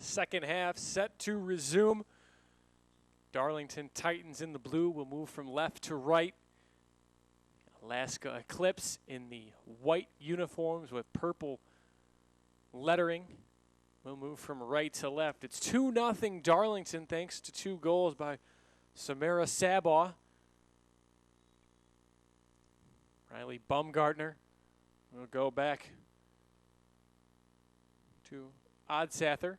Second half set to resume. Darlington Titans in the blue will move from left to right. Alaska Eclipse in the white uniforms with purple lettering will move from right to left. It's 2-0 Darlington thanks to 2 goals by Samara Sabaw. Riley Bumgartner will go back to Odsather.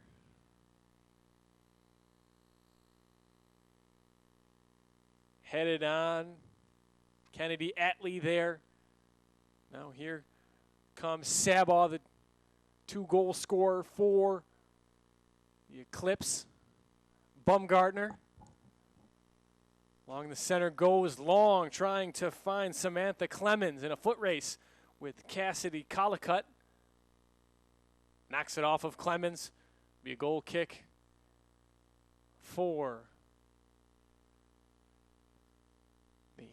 Headed on. Kennedy Attlee there. Now here comes Sabaw, the 2-goal scorer for the Eclipse. Bumgartner along the center goes long, trying to find Samantha Clemens in a foot race with Cassidy Collicutt. Knocks it off of Clemens. Be a goal kick for the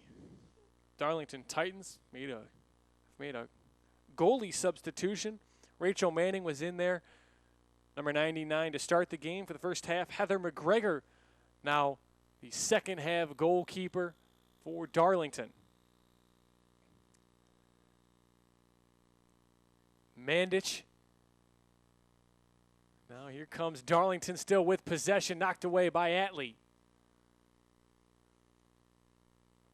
Darlington Titans. Made a goalie substitution. Rachel Manning was in there, number 99, to start the game for the first half. Heather McGregor now the second half goalkeeper for Darlington. Mandich. Now here comes Darlington still with possession, knocked away by Attlee.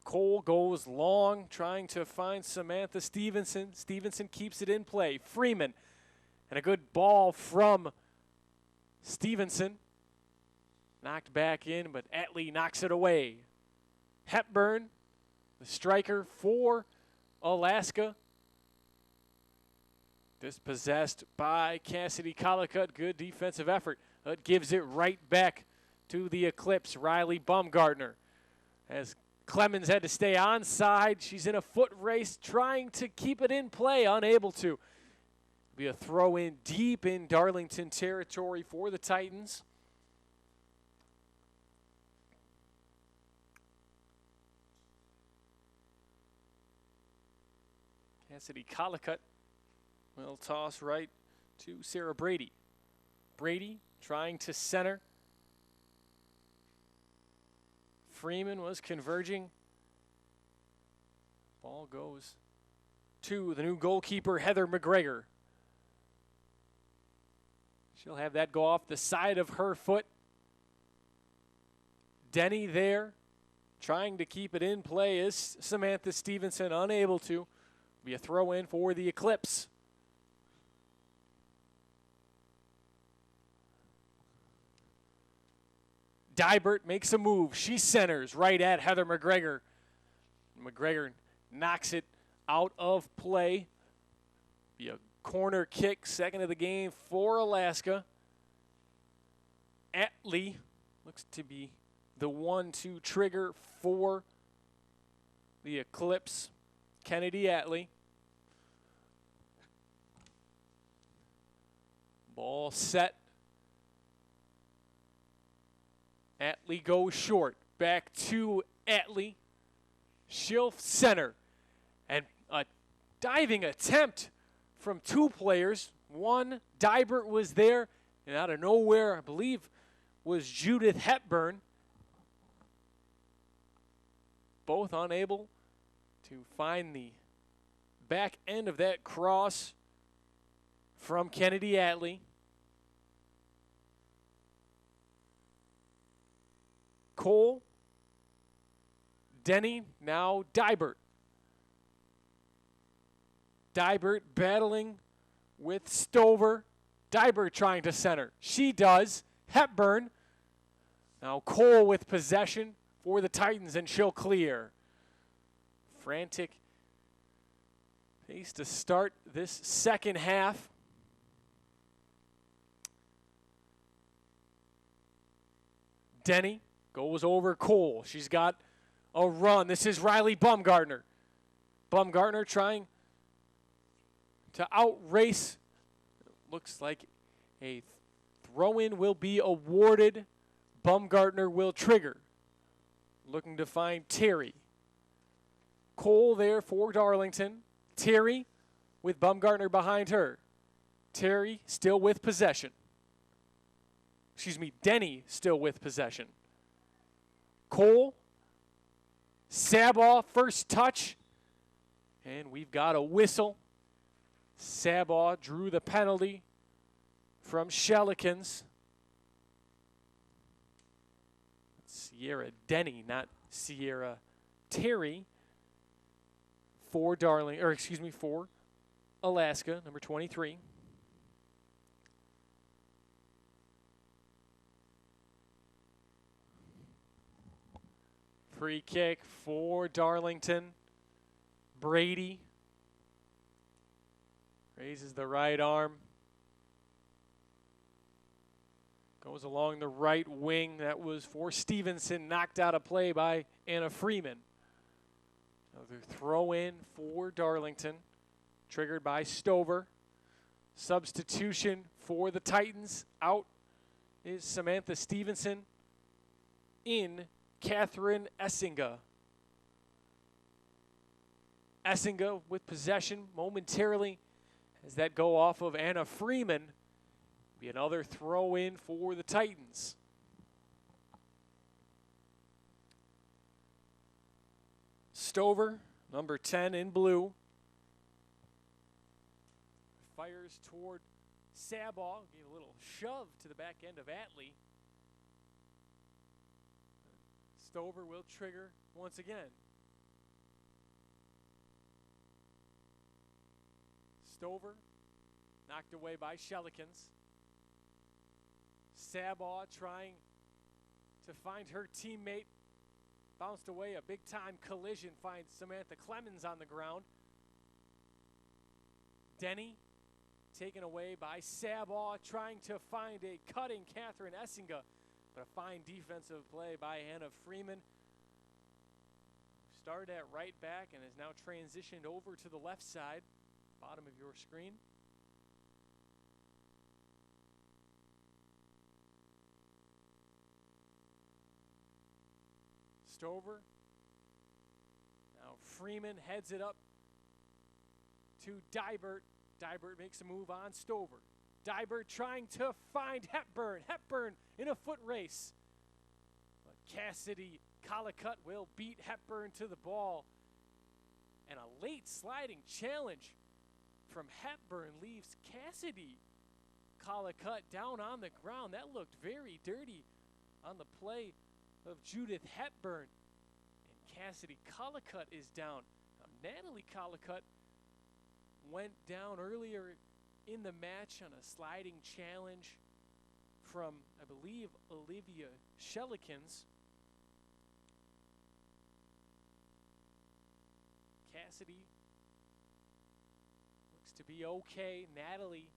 Cole goes long, trying to find Samantha Stevenson. Stevenson keeps it in play. Freeman, and a good ball from Stevenson. Knocked back in, but Attlee knocks it away. Hepburn, the striker for Alaska. Dispossessed by Cassidy Collicutt. Good defensive effort. It gives it right back to the Eclipse. Riley Bumgartner. As Clemens had to stay onside, she's in a foot race trying to keep it in play, unable to. Be a throw in deep in Darlington territory for the Titans. Cassidy Collicutt will toss right to Sarah Brady. Brady trying to center. Freeman was converging. Ball goes to the new goalkeeper, Heather McGregor. She'll have that go off the side of her foot. Denny there, trying to keep it in play, is Samantha Stevenson, unable to. Be a throw in for the Eclipse. Dybert makes a move. She centers right at Heather McGregor. McGregor knocks it out of play. Be a corner kick, second of the game for Alaska. Attlee looks to be the one to trigger for the Eclipse. Kennedy Attlee. Ball set. Attlee goes short. Back to Attlee. She'll center. And a diving attempt from 2 players. One, Dybert was there. And out of nowhere, I believe, was Judith Hepburn. Both unable to find the back end of that cross from Kennedy Attlee. Cole, Denny, now Dybert. Dybert battling with Stover. Dybert trying to center. She does. Hepburn. Now Cole with possession for the Titans, and she'll clear. Frantic pace to start this second half. Denny goes over Cole. She's got a run. This is Riley Bumgartner. Bumgartner trying to outrace. Looks like a throw-in will be awarded. Bumgartner will trigger. Looking to find Terry. Cole there for Darlington. Terry with Bumgartner behind her. Terry still with possession. Denny still with possession. Cole, Sabaw, first touch, and we've got a whistle. Sabaw drew the penalty from Shelikins. Sierra Denny, not Sierra Terry, for Alaska, number 23. Free kick for Darlington. Brady raises the right arm. Goes along the right wing. That was for Stevenson. Knocked out of play by Anna Freeman. Another throw in for Darlington. Triggered by Stover. Substitution for the Titans. Out is Samantha Stevenson. In Catherine Essinga. Essinga with possession momentarily as that go off of Anna Freeman. Be another throw in for the Titans. Stover, number 10 in blue. Fires toward Sabaw. Gave a little shove to the back end of Atlee. Stover will trigger once again. Stover knocked away by Shelikins. Sabaw trying to find her teammate. Bounced away, a big-time collision. Finds Samantha Clemens on the ground. Denny taken away by Sabaw, trying to find a cutting Catherine Essinga. But a fine defensive play by Anna Freeman. Started at right back and has now transitioned over to the left side, bottom of your screen. Stover. Now Freeman heads it up to Dybert. Dybert makes a move on Stover. Dybert trying to find Hepburn. Hepburn in a foot race. But Cassidy Collicutt will beat Hepburn to the ball. And a late sliding challenge from Hepburn leaves Cassidy Collicutt down on the ground. That looked very dirty on the play of Judith Hepburn. And Cassidy Collicutt is down. Now, Natalie Collicutt went down earlier in the match on a sliding challenge from, I believe, Olivia Shelikins. Cassidy looks to be okay. Natalie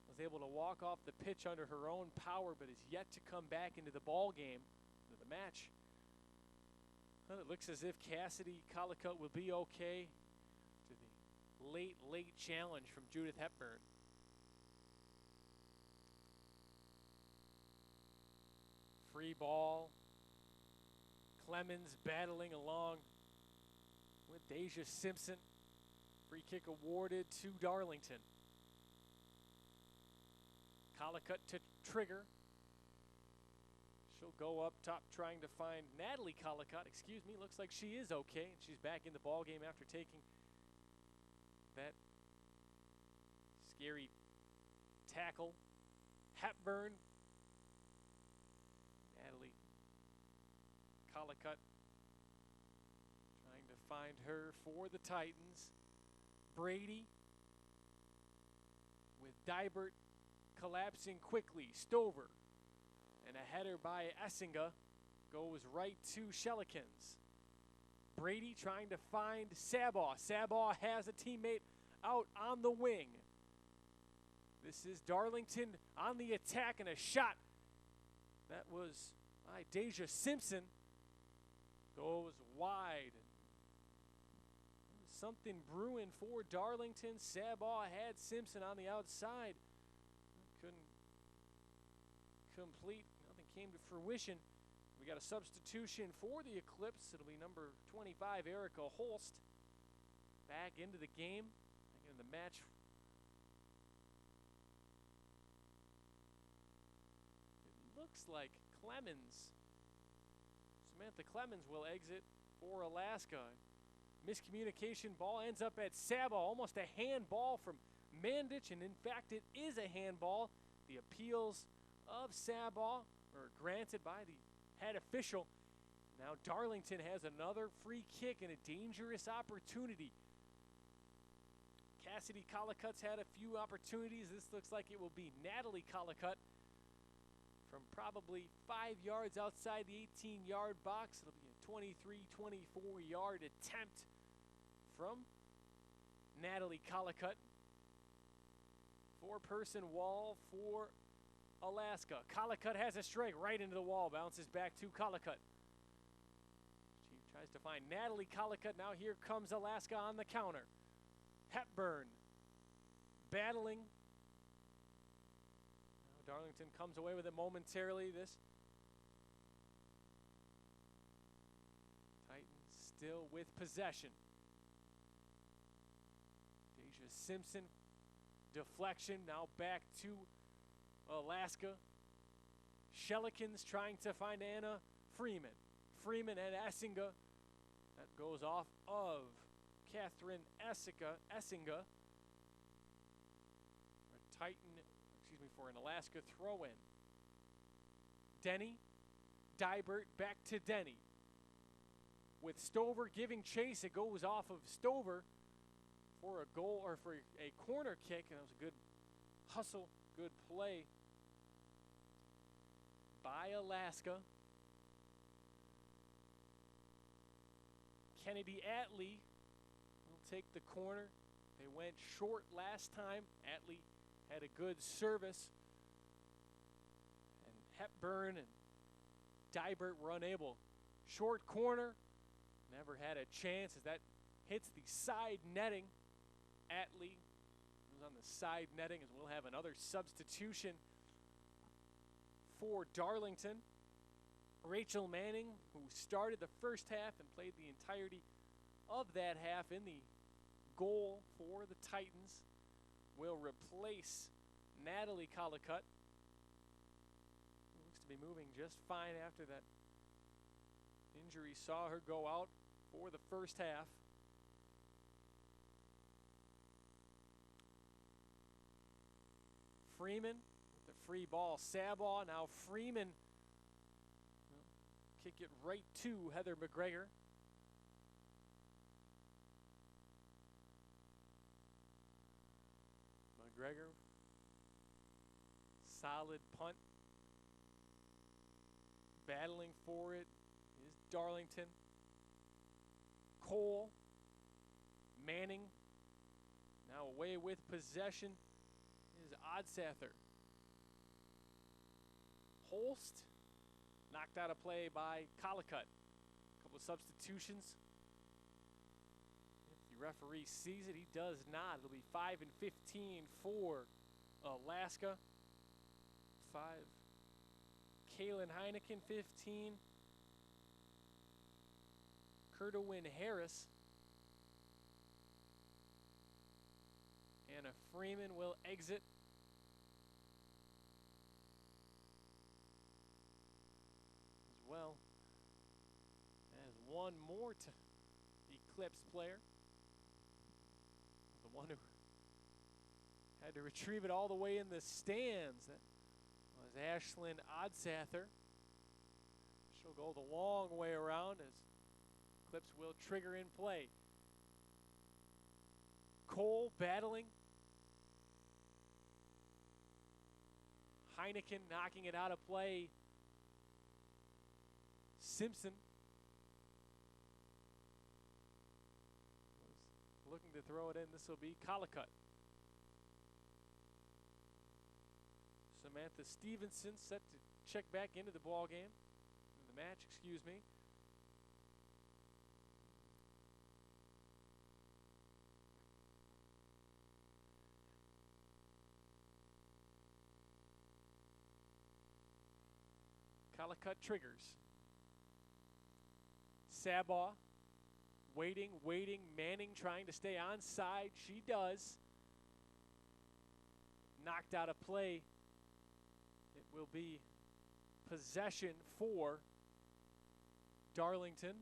was able to walk off the pitch under her own power, but is yet to come back into the ball game, into the match. Well, it looks as if Cassidy Collicutt will be okay to the late challenge from Judith Hepburn. Free ball. Clemens battling along with Deja Simpson. Free kick awarded to Darlington. Collicutt to trigger. She'll go up top trying to find Natalie Collicutt. Excuse me, looks like she is okay. And she's back in the ball game after taking that scary tackle. Hepburn. Natalie Collicutt trying to find her for the Titans. Brady with Dybert collapsing quickly. Stover and a header by Essinga goes right to Shelikins. Brady trying to find Sabaw. Sabaw has a teammate out on the wing. This is Darlington on the attack, and a shot that was by Deja Simpson goes wide. Something brewing for Darlington. Sabaw had Simpson on the outside. Couldn't complete. Nothing came to fruition. We got a substitution for the Eclipse. It'll be number 25, Erica Holst, back into the game, back into the match. looks like Clemens. Samantha Clemens will exit for Alaska. Miscommunication, ball ends up at Saba. Almost a handball from Mandich, and in fact it is a handball. The appeals of Saba are granted by the head official. Now Darlington has another free kick and a dangerous opportunity. Cassidy Collicutt's had a few opportunities. This looks like it will be Natalie Collicutt from probably 5 yards outside the 18-yard box. It'll be a 23, 24-yard attempt from Natalie Collicutt. Four-person wall for Alaska. Collicutt has a strike right into the wall. Bounces back to Collicutt. She tries to find Natalie Collicutt. Now here comes Alaska on the counter. Hepburn battling. Now Darlington comes away with it momentarily. This Titans still with possession. Deja Simpson, deflection, now back to Alaska. Shellikins trying to find Anna Freeman. Freeman and Essinga. That goes off of Catherine Essinga. For an Alaska throw-in. Denny, Dybert back to Denny. With Stover giving chase, it goes off of Stover for a goal, or for a corner kick, and it was a good hustle, good play by Alaska. Kennedy Atlee will take the corner. They went short last time. Atlee had a good service. And Hepburn and Dybert were unable. Short corner. Never had a chance as that hits the side netting. Atlee was on the side netting, as we'll have another substitution for Darlington. Rachel Manning, who started the first half and played the entirety of that half in the goal for the Titans, will replace Natalie Collicutt, who looks to be moving just fine after that injury saw her go out for the first half. Freeman with the free ball. Sabaw, now Freeman kick it right to Heather McGregor. McGregor, solid punt. Battling for it is Darlington. Cole, Manning, now away with possession is Odsather. Holst, knocked out of play by Collicutt. A couple of substitutions. If the referee sees it, he does not. It'll be 5 and 15 for Alaska. 5. Kaylin Heineken, 15. Curtowin Harris. Anna Freeman will exit. As well as one more Eclipse player. The one who had to retrieve it all the way in the stands. That was Ashlyn Odsather. She'll go the long way around as Eclipse will trigger in play. Cole battling. Heineken knocking it out of play. Simpson was looking to throw it in. This will be Collicutt. Samantha Stevenson set to check back into the ball game. In the match, excuse me. Collicutt triggers. Sabaw waiting. Manning trying to stay onside. She does. Knocked out of play. It will be possession for Darlington.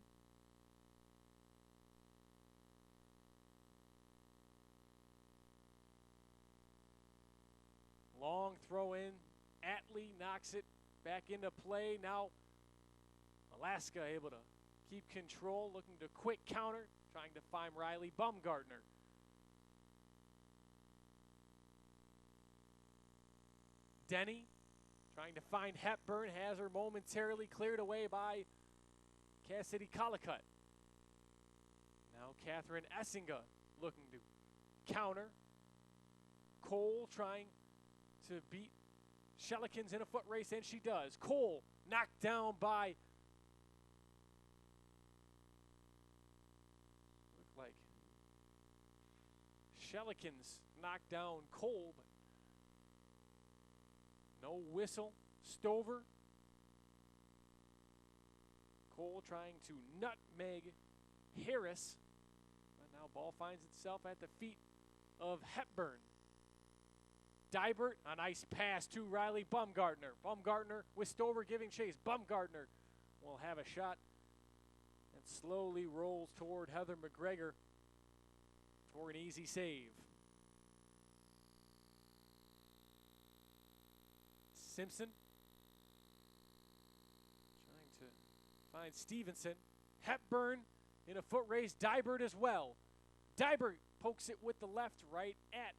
Long throw in. Atlee knocks it back into play. Now Alaska able to keep control, looking to quick counter, trying to find Riley Baumgartner. Denny trying to find Hepburn, has her momentarily cleared away by Cassidy Collicutt. Now Catherine Essinga looking to counter. Cole trying to beat Shellikins in a foot race, and she does. Cole knocked down by, looked like Shellikins knocked down Cole, but no whistle. Stover. Cole trying to nutmeg Harris, but now ball finds itself at the feet of Hepburn. Dybert, a nice pass to Riley Baumgartner. Baumgartner with Stover giving chase. Baumgartner will have a shot and slowly rolls toward Heather McGregor for an easy save. Simpson trying to find Stevenson. Hepburn in a foot race. Dybert as well. Dybert pokes it with the left, right at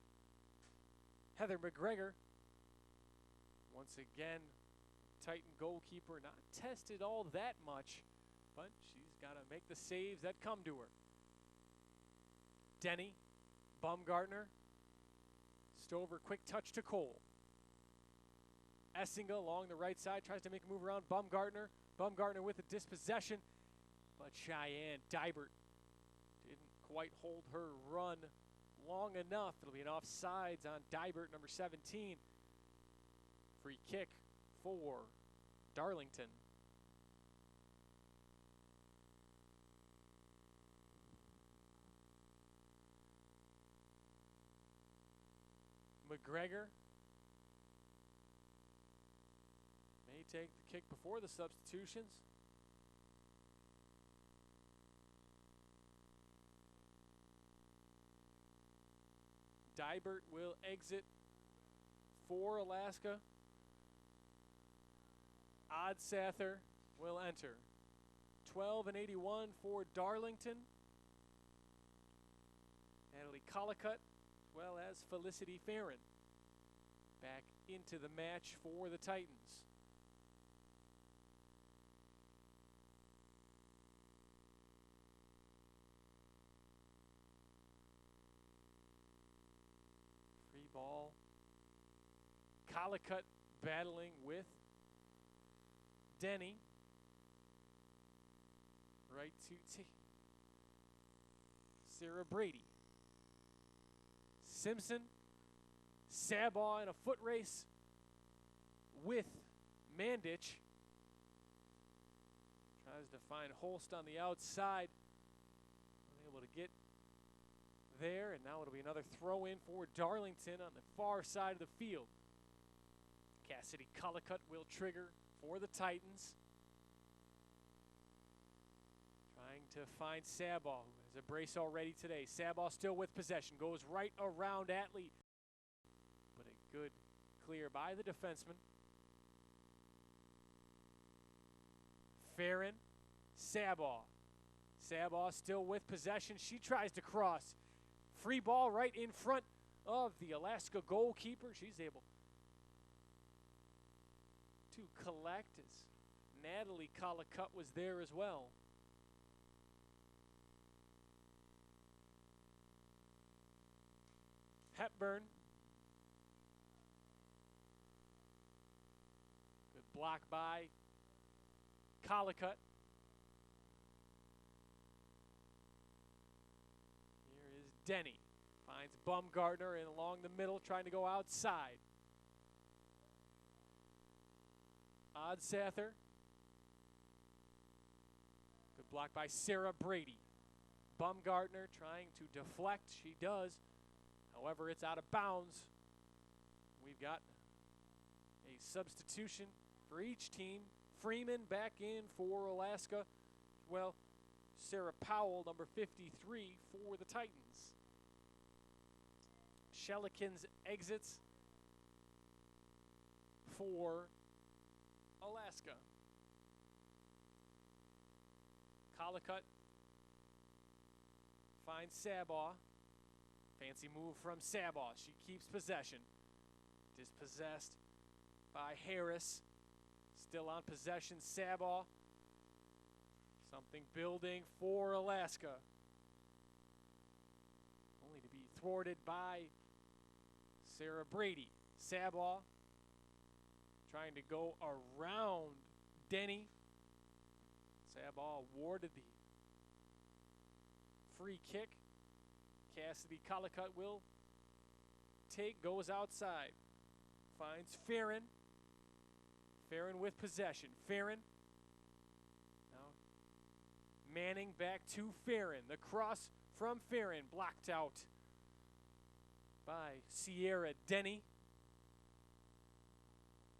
Heather McGregor. Once again, Titan goalkeeper not tested all that much, but she's got to make the saves that come to her. Denny, Baumgartner, Stover, quick touch to Cole. Essinga along the right side, tries to make a move around Baumgartner. Baumgartner with a dispossession, but Cheyenne Dybert didn't quite hold her run long enough. It'll be an offsides on Dybert, number 17. Free kick for Darlington. McGregor may take the kick before the substitutions. Dybert will exit for Alaska. Odsather will enter. 12:81 for Darlington. Natalie Collicutt, as well as Felicity Farron, back into the match for the Titans. Free ball. Collicutt battling with Denny. Right to Sarah Brady. Simpson. Sabaw in a foot race with Mandich. Tries to find Holst on the outside. Unable to get there, and now it'll be another throw in for Darlington on the far side of the field. Cassidy Collicutt will trigger for the Titans. Trying to find Sabaw, who has a brace already today. Sabaw still with possession, goes right around Atlee, but a good clear by the defenseman. Farron, Sabaw. Sabaw still with possession. She tries to cross. Free ball right in front of the Alaska goalkeeper. She's able to collect as Natalie Collicutt was there as well. Hepburn. Good block by Collicutt. Here is Denny. Finds Baumgartner and along the middle, trying to go outside. Odsather. Good block by Sarah Brady. Baumgartner trying to deflect. She does. However, it's out of bounds. We've got a substitution for each team. Freeman back in for Alaska. Well, Sarah Powell, number 53, for the Titans. Shelikins exits for Alaska. Collicutt finds Sabaugh. Fancy move from Sabaugh. She keeps possession. Dispossessed by Harris. Still on possession, Sabaugh. Something building for Alaska. Only to be thwarted by Sarah Brady. Sabaugh trying to go around Denny. Sabaugh awarded the free kick. Cassidy Collicutt will take, goes outside. Finds Farron. Farron with possession. Farron. Now Manning back to Farron. The cross from Farron blocked out by Sierra Denny.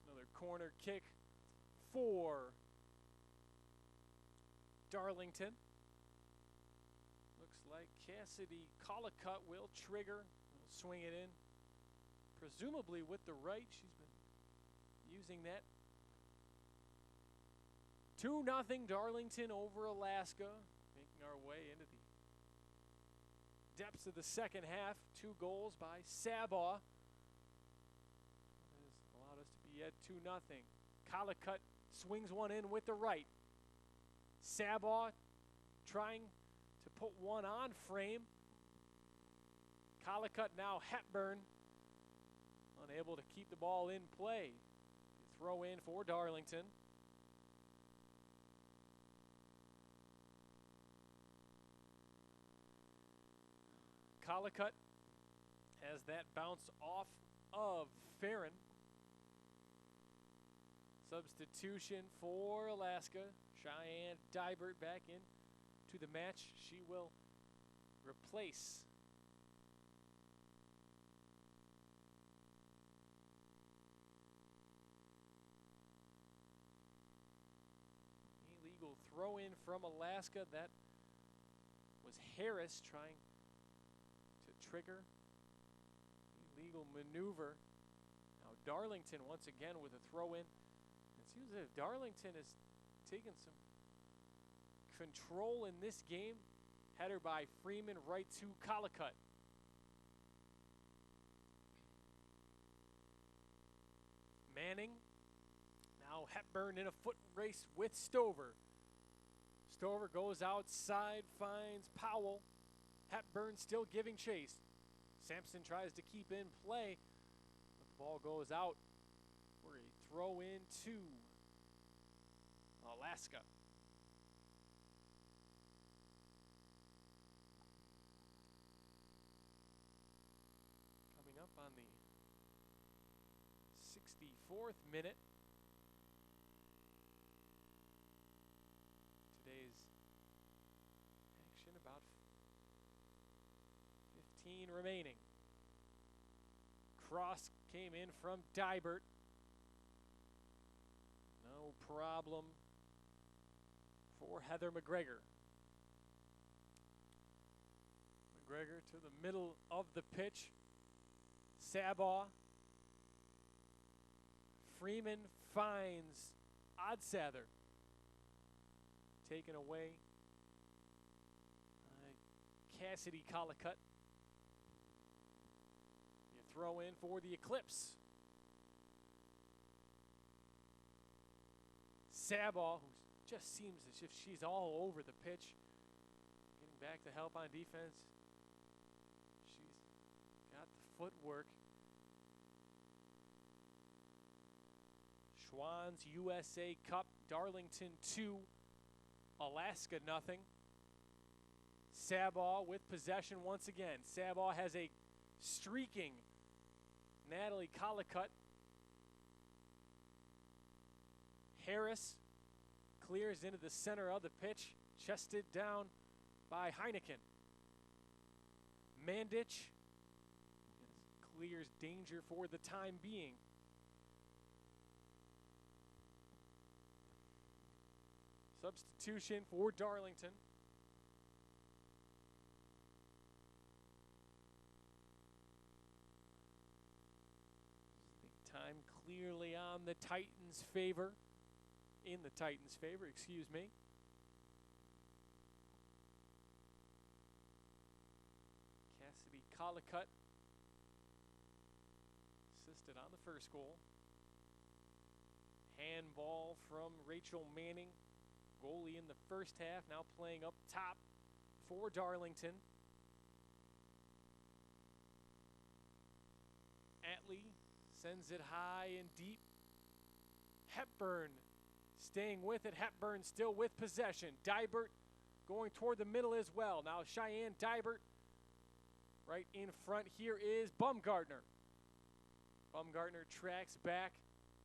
Another corner kick for Darlington. Looks like Cassidy Collicutt will trigger. Will swing it in. Presumably with the right. She's been using that. 2-0 Darlington over Alaska. Making our way into the depths of the second half. 2 goals by Sabaugh. That has allowed us to be at 2-0. Collicutt swings one in with the right. Sabaugh trying to put one on frame. Collicutt now Hepburn. Unable to keep the ball in play. Throw in for Darlington. Collicutt has that bounce off of Farron. Substitution for Alaska. Cheyenne Dybert back in to the match. She will replace illegal throw in from Alaska. That was Harris trying to trigger illegal maneuver. Now Darlington once again with a throw in. It seems as if Darlington has taken some control in this game. Header by Freeman right to Collicutt. Manning. Now Hepburn in a foot race with Stover. Stover goes outside, finds Powell. Hepburn still giving chase. Sampson tries to keep in play, but the ball goes out for a throw in to Alaska. Coming up on the 64th minute. Today's action, about 15 remaining. Cross came in from Dybert. No problem for Heather McGregor. McGregor to the middle of the pitch. Sabaugh. Freeman finds Odsather. Taken away by Cassidy Collicutt. You throw in for the Eclipse. Sabaugh, who just seems as if she's all over the pitch. Getting back to help on defense. She's got the footwork. Schwann's USA Cup, Darlington 2, Alaska nothing. Sabaugh with possession once again. Sabaugh has a streaking Natalie Collicutt. Harris clears into the center of the pitch, chested down by Heineken. Mandich clears danger for the time being. Substitution for Darlington. The time clearly on the Titans' favor. In the Titans' favor, excuse me. Cassidy Collicutt assisted on the first goal. Handball from Rachel Manning, goalie in the first half, now playing up top for Darlington. Atley sends it high and deep. Hepburn staying with it. Hepburn still with possession. Dybert going toward the middle as well. Now Cheyenne Dybert right in front. Here is Bumgartner. Bumgartner tracks back.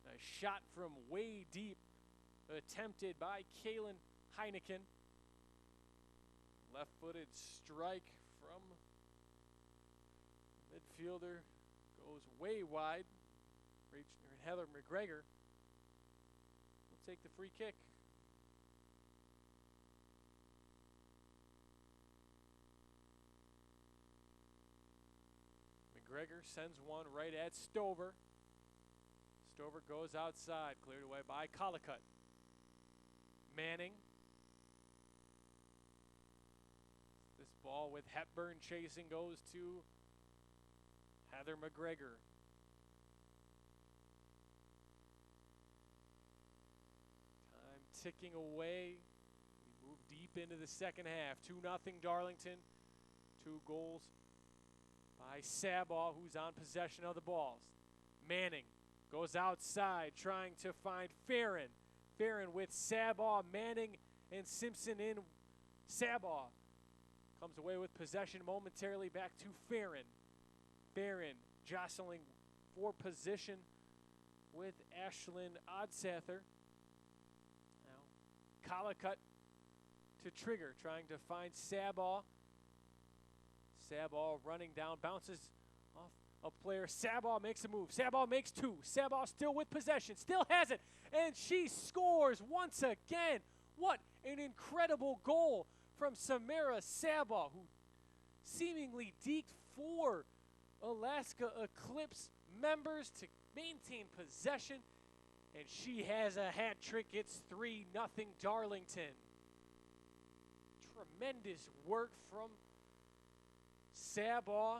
A shot from way deep attempted by Kaylin Heineken. Left-footed strike from midfielder. Goes way wide. Heather McGregor will take the free kick. McGregor sends one right at Stover. Stover goes outside, cleared away by Collicutt. Manning. This ball with Hepburn chasing goes to Heather McGregor. Time ticking away. We move deep into the second half. 2-0 Darlington. 2 goals by Sabaw, who's on possession of the balls. Manning goes outside trying to find Farron. Farron with Sabaw, Manning, and Simpson in. Sabaw comes away with possession momentarily, back to Farron. Farron jostling for position with Ashlyn Odsather. Now Collicutt to Trigger, trying to find Sabaw. Sabaw running down, bounces off a player. Sabaw makes a move. Sabaw makes 2. Sabaw still with possession, still has it, and she scores once again. What an incredible goal from Samara Sabaw, who seemingly deked 4 Alaska Eclipse members to maintain possession, and she has a hat trick. It's 3-0 Darlington. Tremendous work from Sabaw,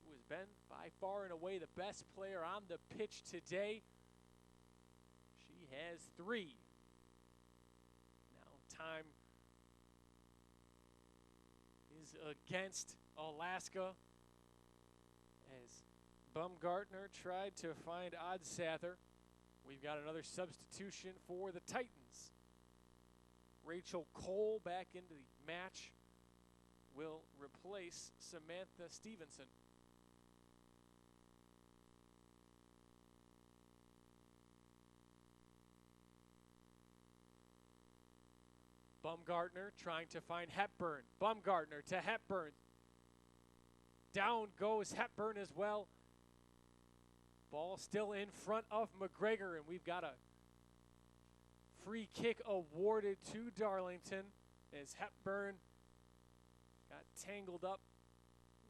who has been by far and away the best player on the pitch today. She has 3. Now time is against Alaska as Bumgartner tried to find Odsather. We've got another substitution for the Titans. Rachel Cole back into the match will replace Samantha Stevenson. Bumgartner trying to find Hepburn. Bumgartner to Hepburn. Down goes Hepburn as well. Ball still in front of McGregor, and we've got a free kick awarded to Darlington as Hepburn got tangled up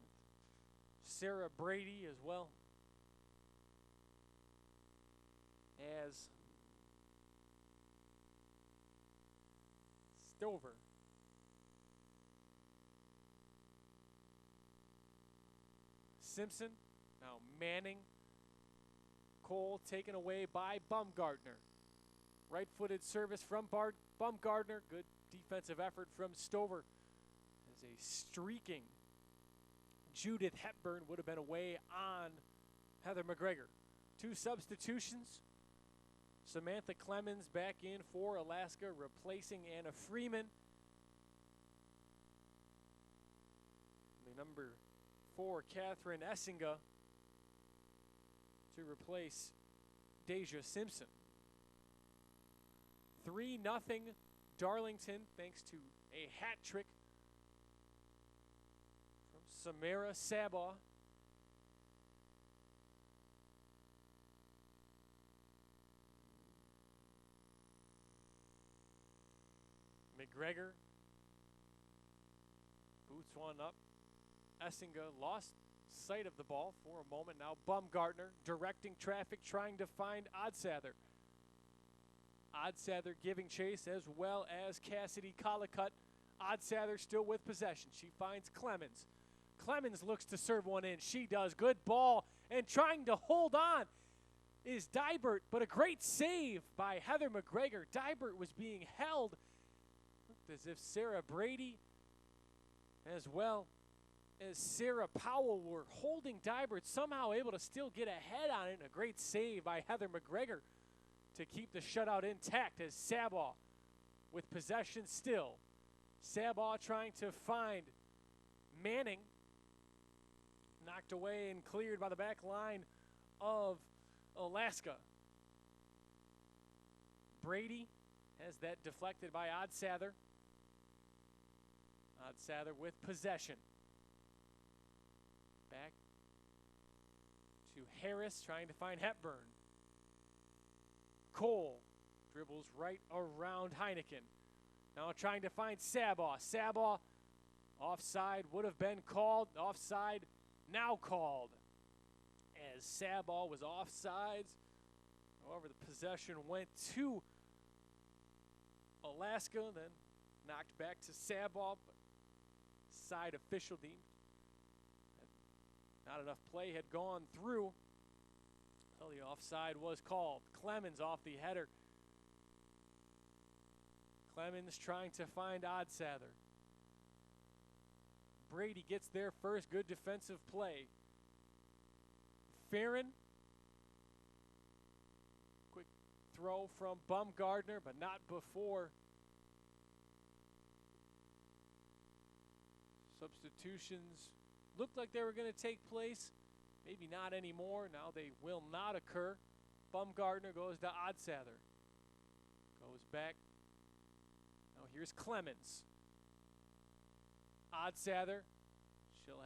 with Sarah Brady as well as Stover. Simpson, now Manning. Cole taken away by Bumgartner. Right-footed service from Bumgartner. Good defensive effort from Stover. As a streaking Judith Hepburn would have been away on Heather McGregor. 2 substitutions. Samantha Clemens back in for Alaska, replacing Anna Freeman. The number 4, Catherine Essinga, to replace Deja Simpson. 3-0 Darlington, thanks to a hat trick from Samara Sabaw. McGregor boots one up. Essinga lost sight of the ball for a moment. Now Bumgartner directing traffic, trying to find Odsather. Odsather giving chase, as well as Cassidy Collicutt. Odsather still with possession. She finds Clemens. Clemens looks to serve one in. She does. Good ball. And trying to hold on is Dybert, but a great save by Heather McGregor. Dybert was being held. Looked as if Sarah Brady, as well as Sarah Powell, were holding Dybert, somehow able to still get ahead on it. A great save by Heather McGregor to keep the shutout intact, as Sabaw with possession still. Sabaw trying to find Manning. Knocked away and cleared by the back line of Alaska. Brady has that deflected by Odsather. Odsather with possession. Back to Harris trying to find Hepburn. Cole dribbles right around Heineken. Now trying to find Sabaw. Sabaw, offside would have been called. Offside now called, as Sabaw was offsides. However, the possession went to Alaska, then knocked back to Sabaw. But side official deemed not enough play had gone through. So the offside was called. Clemens off the header. Clemens trying to find Odsather. Brady gets there first. Good defensive play. Farron. Quick throw from Bumgartner, but not before substitutions looked like they were going to take place. Maybe not anymore. Now they will not occur. Bumgartner goes to Odsather. Goes back. Now here's Clemens. Odsather. She'll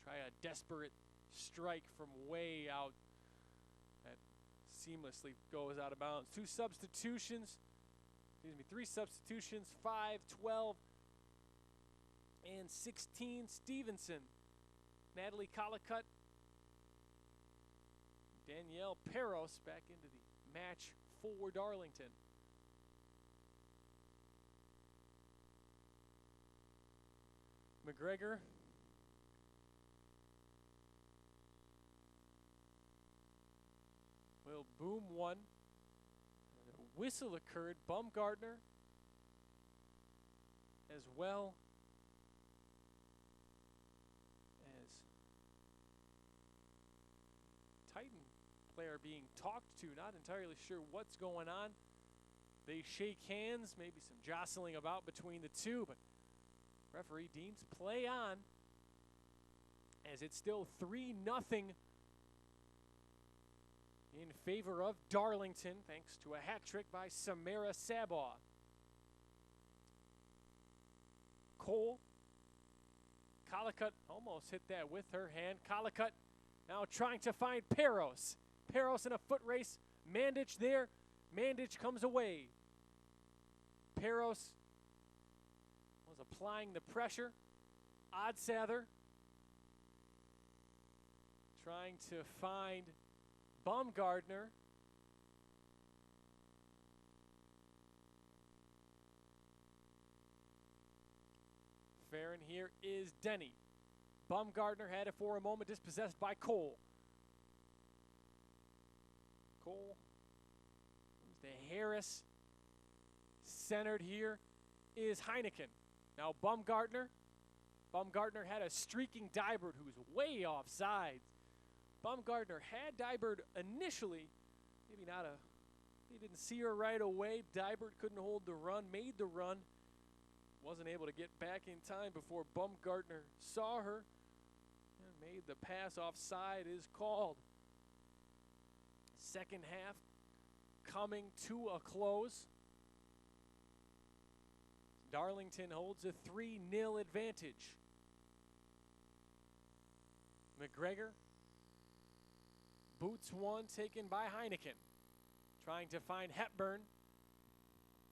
try a desperate strike from way out. That seamlessly goes out of bounds. Three substitutions. 5, 12, and 16. Stevenson. Natalie Collicutt. Danielle Peros back into the match for Darlington. McGregor will boom one. And a whistle occurred. Bumgartner as well as Titan player being talked to. Not entirely sure what's going on. They shake hands, maybe some jostling about between the two, but referee deems play on, as it's still 3-0 in favor of Darlington, thanks to a hat trick by Samara Sabaw. Cole. Collicutt almost hit that with her hand. Collicutt now trying to find Peros. Peros in a foot race. Mandich there. Mandich comes away. Peros was applying the pressure. Odsather trying to find Bumgartner. Farron here is Denny. Bumgartner had it for a moment, dispossessed by Cole. Cole moves to Harris. Centered here is Heineken. Now Bumgartner. Bumgartner had a streaking Dybert who's way offside. Bumgartner had Dybert initially. Maybe not a, he didn't see her right away. Dybert couldn't hold the run, made the run. Wasn't able to get back in time before Bumgartner saw her and made the pass. Offside is called. Second half coming to a close. Darlington holds a 3-0 advantage. McGregor boots one, taken by Heineken. Trying to find Hepburn.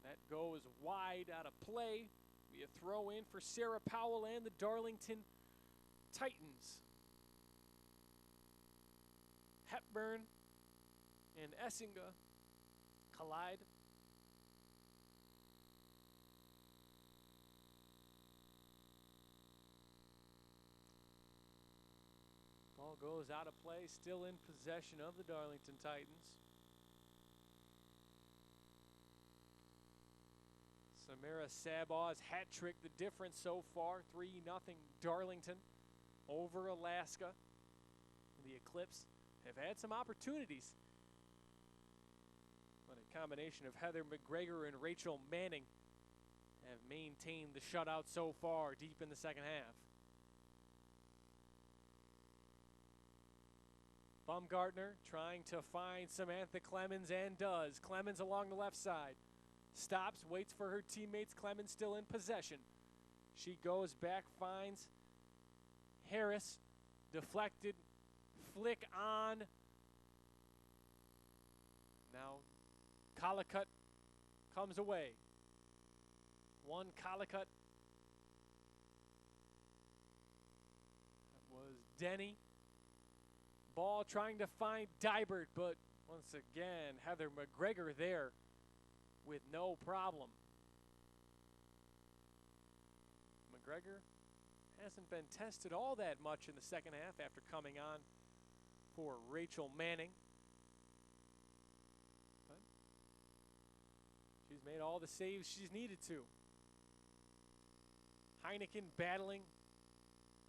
That goes wide out of play. Be a throw in for Sarah Powell and the Darlington Titans. Hepburn and Essinga collide. Ball goes out of play, still in possession of the Darlington Titans. Samara Sabah's hat trick, the difference so far, 3-0 Darlington over Alaska. The Eclipse have had some opportunities, but a combination of Heather McGregor and Rachel Manning have maintained the shutout so far deep in the second half. Baumgartner trying to find Samantha Clemens and does. Clemens along the left side. Stops, waits for her teammates. Clemens still in possession. She goes back, finds Harris. Deflected. Flick on. Now Collicutt comes away. One Collicutt. That was Denny. Ball trying to find Dybert, but once again, Heather McGregor there with no problem. McGregor hasn't been tested all that much in the second half after coming on for Rachel Manning. But she's made all the saves she's needed to. Heineken battling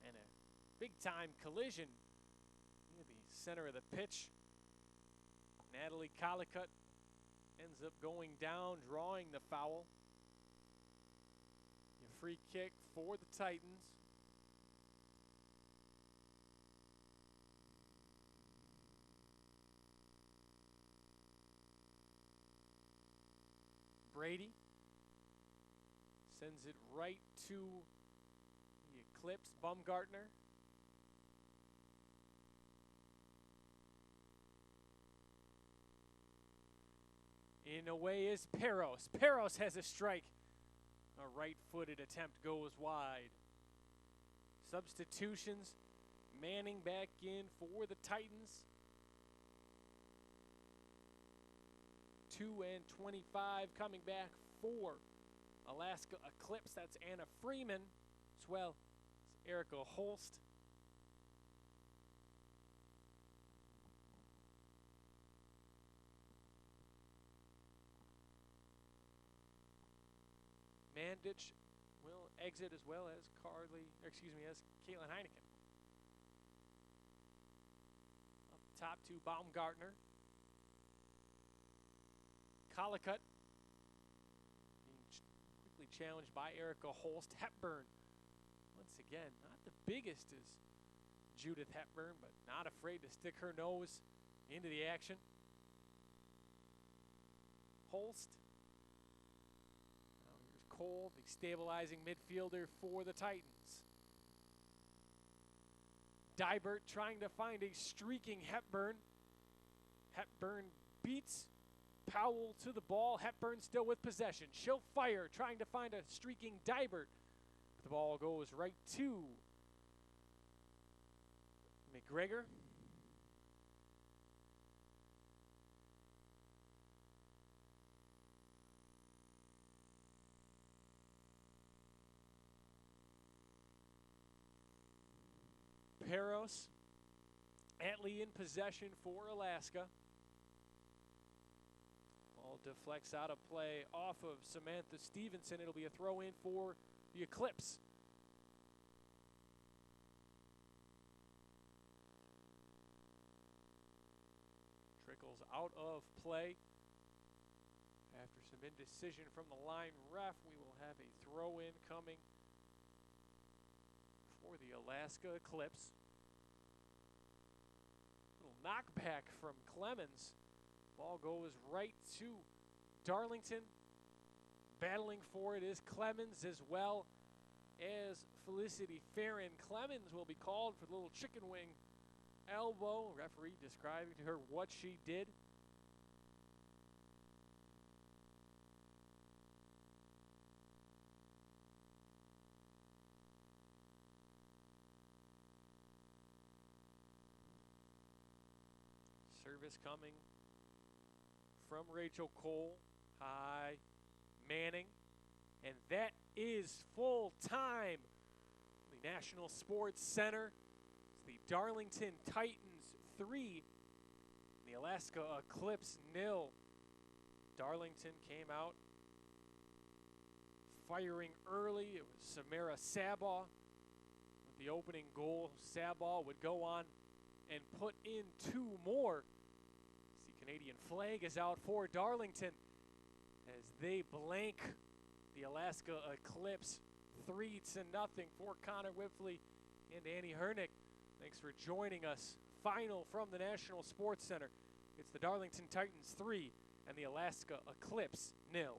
and a big-time collision near the center of the pitch. Natalie Collicutt ends up going down, drawing the foul. A free kick for the Titans. Brady sends it right to the Eclipse. Baumgartner. In a way is Peros. Peros has a strike. A right-footed attempt goes wide. Substitutions. Manning back in for the Titans. 2 and 25 coming back for Alaska Eclipse. That's Anna Freeman, as well as Erica Holst. Mandich will exit as well as as Caitlin Heineken. Up top to Baumgartner. Collicutt being quickly challenged by Erica Holst. Hepburn, once again, not the biggest as Judith Hepburn, but not afraid to stick her nose into the action. Holst. Now here's Cole, the stabilizing midfielder for the Titans. Dybert trying to find a streaking Hepburn. Hepburn beats Powell to the ball. Hepburn still with possession. She'll fire, trying to find a streaking Dybert. The ball goes right to McGregor. Peros, Atley in possession for Alaska. Ball deflects out of play off of Samantha Stevenson. It'll be a throw in for the Eclipse. Trickles out of play. After some indecision from the line ref, we will have a throw in coming for the Alaska Eclipse. Little knockback from Clemens. Ball goes right to Darlington. Battling for it is Clemens as well as Felicity Farron. Clemens will be called for the little chicken wing elbow. Referee describing to her what she did. Service coming from Rachel Cole. High. Manning. And that is full time. The National Sports Center. It's the Darlington Titans 3. The Alaska Eclipse 0. Darlington came out firing early. It was Samara Sabaw with the opening goal. Sabaw would go on and put in 2 more. The Canadian flag is out for Darlington as they blank the Alaska Eclipse 3-0 for Connor Whipfley and Annie Hernick. Thanks for joining us. Final from the National Sports Center. It's the Darlington Titans 3 and the Alaska Eclipse 0.